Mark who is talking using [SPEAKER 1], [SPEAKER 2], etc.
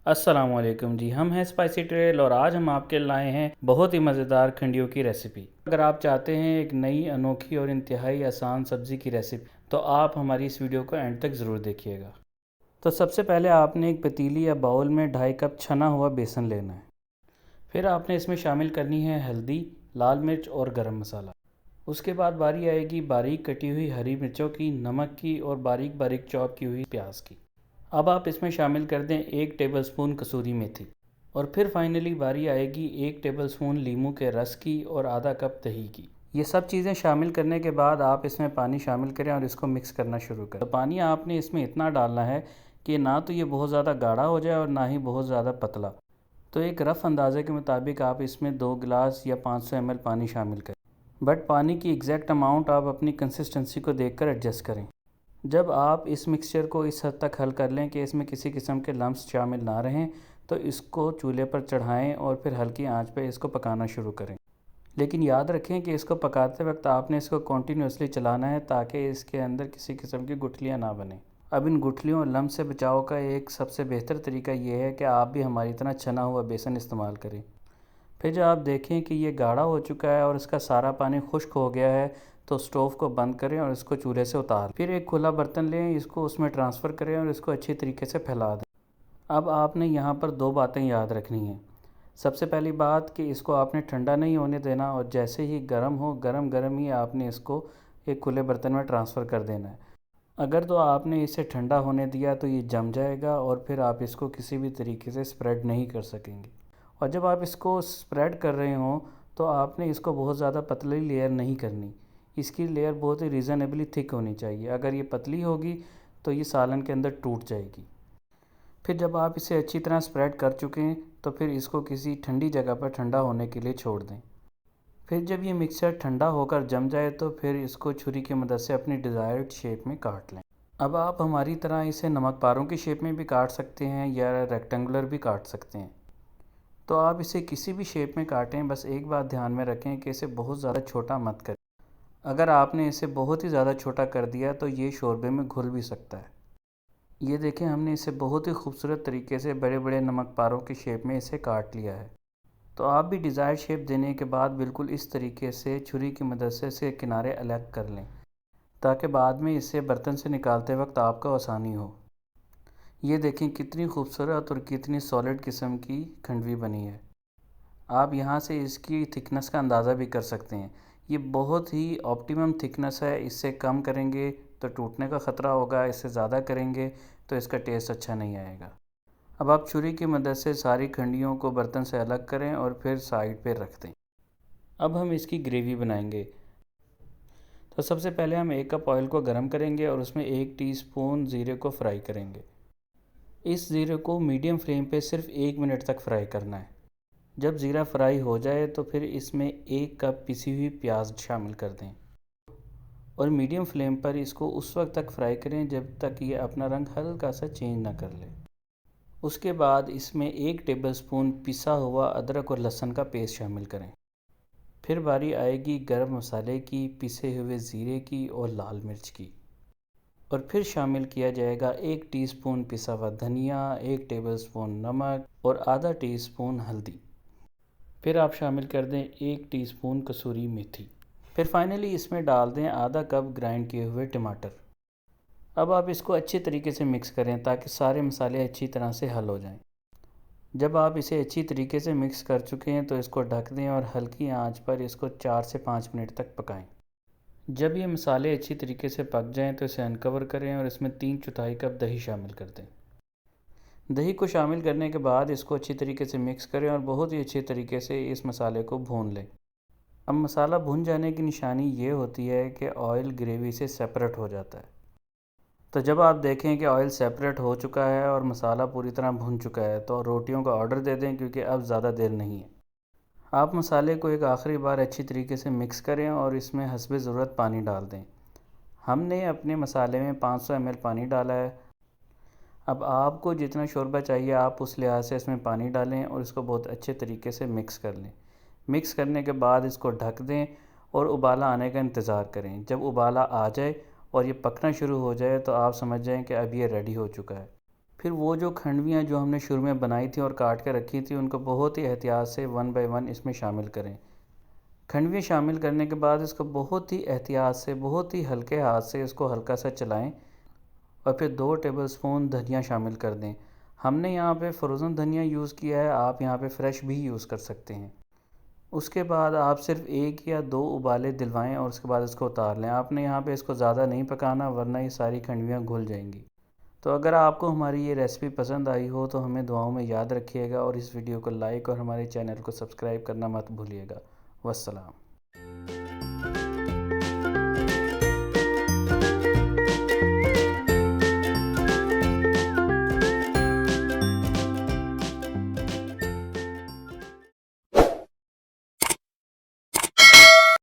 [SPEAKER 1] अस्सलामुअलैकुम जी, हम हैं स्पाइसी ट्रेल और आज हम आपके लाए हैं बहुत ही मज़ेदार खंडियों की रेसिपी। अगर आप चाहते हैं एक नई अनोखी और इंतहाई आसान सब्ज़ी की रेसिपी तो आप हमारी इस वीडियो को एंड तक ज़रूर देखिएगा। तो सबसे पहले आपने एक पतीली या बाउल में 2.5 कप छना हुआ बेसन लेना है। फिर आपने इसमें शामिल करनी है हल्दी, लाल मिर्च और गरम मसाला। उसके बाद बारी आएगी बारीक कटी हुई हरी मिर्चों की, नमक की और बारीक बारीक चॉप की हुई प्याज की। अब आप इसमें शामिल कर दें 1 टेबलस्पून कसूरी मेथी। और फिर फाइनली बारी आएगी 1 टेबलस्पून लीमू के रस की और आधा कप दही की। ये सब चीज़ें शामिल करने के बाद आप इसमें पानी शामिल करें और इसको मिक्स करना शुरू करें। तो पानी आपने इसमें इतना डालना है कि ना तो ये बहुत ज़्यादा गाढ़ा हो जाए और ना ही बहुत ज़्यादा पतला। तो एक रफ़ अंदाजे के मुताबिक आप इसमें 2 गिलास या 500 ml पानी शामिल करें। बट पानी की एग्जैक्ट अमाउंट आप अपनी कंसिस्टेंसी को देखकर एडजस्ट करें। जब आप इस मिक्सचर को इस हद तक हल कर लें कि इसमें किसी किस्म के लम्स शामिल ना रहें तो इसको चूल्हे पर चढ़ाएं और फिर हल्की आंच पर इसको पकाना शुरू करें। लेकिन याद रखें कि इसको पकाते वक्त आपने इसको कॉन्टीन्यूसली चलाना है ताकि इसके अंदर किसी किस्म की गुठलियाँ ना बने। अब इन गुठलियों और लम्स से बचाव का एक सबसे बेहतर तरीका ये है कि आप भी हमारी तरह छना हुआ बेसन इस्तेमाल करें। फिर जब आप देखें कि ये गाढ़ा हो चुका है और इसका सारा पानी खुश्क हो गया है तो स्टोव को बंद करें और इसको चूल्हे से उतार। फिर एक खुला बर्तन लें, इसको उसमें ट्रांसफ़र करें और इसको अच्छी तरीके से फैला दें। अब आपने यहाँ पर 2 बातें याद रखनी हैं। सबसे पहली बात कि इसको आपने ठंडा नहीं होने देना और जैसे ही गर्म हो गरम गरम ही आपने इसको एक खुले बर्तन में ट्रांसफ़र कर देना है। अगर तो आपने इसे ठंडा होने दिया तो ये जम जाएगा और फिर आप इसको किसी भी तरीके से स्प्रेड नहीं कर सकेंगे। और जब आप इसको स्प्रेड कर रहे हों तो आपने इसको बहुत ज़्यादा पतली लेयर नहीं करनी। इसकी लेयर बहुत ही रीज़नेबली थिक होनी चाहिए। अगर ये पतली होगी तो ये सालन के अंदर टूट जाएगी। फिर जब आप इसे अच्छी तरह स्प्रेड कर चुके हैं तो फिर इसको किसी ठंडी जगह पर ठंडा होने के लिए छोड़ दें। फिर जब ये मिक्सचर ठंडा होकर जम जाए तो फिर इसको छुरी की मदद से अपनी डिज़ायर्ड शेप में काट लें। अब आप हमारी तरह इसे नमक पारों की शेप में भी काट सकते हैं या रेक्टेंगुलर भी काट सकते हैं। तो आप इसे किसी भी शेप में काटें, बस एक बात ध्यान में रखें कि इसे बहुत ज़्यादा छोटा मत करें। अगर आपने इसे बहुत ही ज़्यादा छोटा कर दिया तो ये शोरबे में घुल भी सकता है। ये देखें, हमने इसे बहुत ही खूबसूरत तरीके से बड़े बड़े नमक पारों की शेप में इसे काट लिया है। तो आप भी डिज़ायर शेप देने के बाद बिल्कुल इस तरीके से छुरी की मदद से इसके किनारे अलग कर लें ताकि बाद में इसे बर्तन से निकालते वक्त आपको आसानी हो। ये देखें कितनी खूबसूरत और कितनी सॉलिड किस्म की खंडवी बनी है। आप यहाँ से इसकी थिकनेस का अंदाज़ा भी कर सकते हैं। ये बहुत ही ऑप्टिमम थिकनेस है। इससे कम करेंगे तो टूटने का ख़तरा होगा, इससे ज़्यादा करेंगे तो इसका टेस्ट अच्छा नहीं आएगा। अब आप छुरी की मदद से सारी खंडियों को बर्तन से अलग करें और फिर साइड पे रख दें। अब हम इसकी ग्रेवी बनाएंगे। तो सबसे पहले हम 1 कप ऑयल को गर्म करेंगे और उसमें 1 टीस्पून ज़ीरे को फ्राई करेंगे। इस ज़ीरे को मीडियम फ्लेम पे सिर्फ 1 मिनट तक फ्राई करना है। जब ज़ीरा फ्राई हो जाए तो फिर इसमें 1 कप पिसी हुई प्याज शामिल कर दें और मीडियम फ्लेम पर इसको उस वक्त तक फ्राई करें जब तक ये अपना रंग हल्का सा चेंज ना कर ले। उसके बाद इसमें 1 टेबलस्पून पिसा हुआ अदरक और लहसुन का पेस्ट शामिल करें। फिर बारी आएगी गरम मसाले की, पिसे हुए ज़ीरे की और लाल मिर्च की। और फिर शामिल किया जाएगा 1 टीस्पून पिसा हुआ धनिया, 1 टेबलस्पून नमक और आधा टीस्पून हल्दी। फिर आप शामिल कर दें 1 टीस्पून कसूरी मेथी। फिर फाइनली इसमें डाल दें आधा कप ग्राइंड किए हुए टमाटर। अब आप इसको अच्छी तरीके से मिक्स करें ताकि सारे मसाले अच्छी तरह से हल हो जाएं। जब आप इसे अच्छी तरीके से मिक्स कर चुके हैं तो इसको ढक दें और हल्की आंच पर इसको 4 से 5 मिनट तक पकाएं। जब ये मसाले अच्छी तरीके से पक जाएं तो इसे अनकवर करें और इसमें 3/4 कप दही शामिल कर दें। दही को शामिल करने के बाद इसको अच्छी तरीके से मिक्स करें और बहुत ही अच्छी तरीके से इस मसाले को भून लें। अब मसाला भुन जाने की निशानी ये होती है कि ऑयल ग्रेवी से सेपरेट हो जाता है। तो जब आप देखें कि ऑयल सेपरेट हो चुका है और मसाला पूरी तरह भुन चुका है तो रोटियों का ऑर्डर दे दें क्योंकि अब ज़्यादा देर नहीं है। आप मसाले को एक आखिरी बार अच्छी तरीके से मिक्स करें और इसमें हस्बे ज़रूरत पानी डाल दें। हमने अपने मसाले में 500 ml पानी डाला है। अब आपको जितना शोरबा चाहिए आप उस लिहाज से इसमें पानी डालें और इसको बहुत अच्छे तरीके से मिक्स कर लें। मिक्स करने के बाद इसको ढक दें और उबाला आने का इंतज़ार करें। जब उबाला आ जाए और ये पकना शुरू हो जाए तो आप समझ जाएं कि अब ये रेडी हो चुका है। फिर वो जो खंडवियाँ जो हमने शुरू में बनाई थी और काट कर रखी थी, उनको बहुत ही एहतियात से 1 बाय 1 इसमें शामिल करें। खंडवियाँ शामिल करने के बाद इसको बहुत ही एहतियात से, बहुत ही हल्के हाथ से इसको हल्का सा चलाएं और फिर 2 टेबलस्पून धनिया शामिल कर दें। हमने यहाँ पे फ्रोज़न धनिया यूज़ किया है, आप यहाँ पे फ्रेश भी यूज़ कर सकते हैं। उसके बाद आप सिर्फ 1 या 2 उबाले दिलवाएं और उसके बाद इसको उतार लें। आपने यहाँ पे इसको ज़्यादा नहीं पकाना, वरना ये सारी खंडवियाँ घुल जाएंगी। तो अगर आपको हमारी ये रेसिपी पसंद आई हो तो हमें दुआओं में याद रखिएगा और इस वीडियो को लाइक और हमारे चैनल को सब्सक्राइब करना मत भूलिएगा। वस्सलाम।